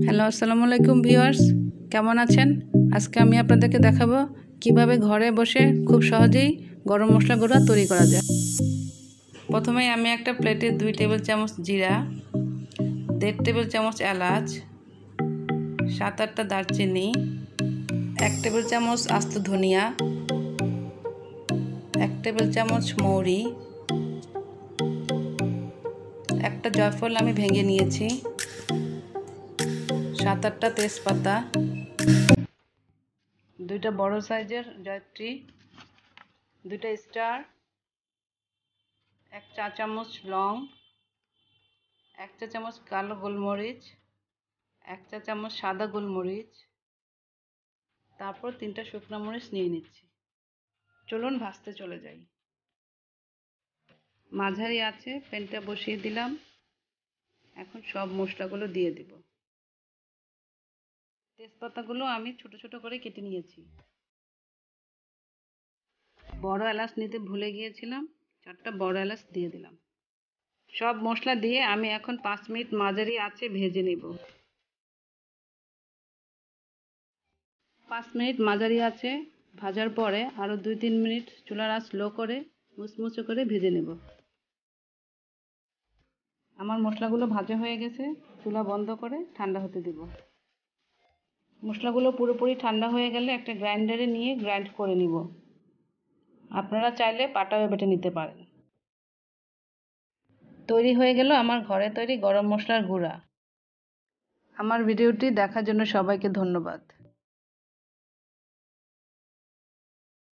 Hello, আসসালামু আলাইকুম viewers, কেমন আছেন? আজকে আমি আপনাদেরকে দেখাবো কিভাবে ঘরে বসে খুব সহজেই গরম মশলা গুঁড়া তৈরি করা যায়। প্রথমেই আমি একটা প্লেটে 2 টেবিল চামচ জিরা, 1.5 টেবিল চামচ এলাচ, 7-8টা দারচিনি, 1 টেবিল চামচ আস্ত ধনিয়া, 1 টেবিল চামচ মৌরি, একটা জয়ফল আমি ভেঙে নিয়েছি, 7-8টা তেজপাতা, 2টা বড় সাইজের জয়ত্রী, 2টা স্টার, 1 চা চামচ লং, 1 চা চামচ কালো গোলমরিচ, 1 চা চামচ সাদা গোলমরিচ, তারপর 3টা শুকনো মরিচ নিয়ে নিচ্ছি। চলুন ভাজতে চলে যাই। মাঝারি আছে প্যানটা বসিয়ে দিলাম। এখন সব মশলাগুলো দিয়ে দিব। তেজপাতাগুলো আমি ছোট ছোট করে কেটে নিয়েছি। বড় এলাচ নিতে ভুলে গিয়েছিলাম, 4টা বড় এলাচ দিয়ে দিলাম। সব মশলা দিয়ে আমি এখন 5 মিনিট মাঝারি আঁচে ভেজে নেব। 5 মিনিট মাঝারি আঁচে ভাজার পরে আরো 2-3 মিনিট চুলার আঁচ লো করে মুচমুচে করে ভেজে নেব। আমার মশলাগুলো ভাজা হয়ে গেছে, চুলা বন্ধ করে ঠান্ডা হতে দেব। মশলাগুলো পুরোপুরি ঠান্ডা হয়ে গেলে একটা গ্রাইন্ডারে নিয়ে গ্রাইন্ড করে নিব। আপনারা চাইলে পাটায়ও বেটে নিতে পারেন। তৈরি হয়ে গেল আমার ঘরে তৈরি গরম মশলার গুঁড়া। আমার ভিডিওটি দেখার জন্য সবাইকে ধন্যবাদ।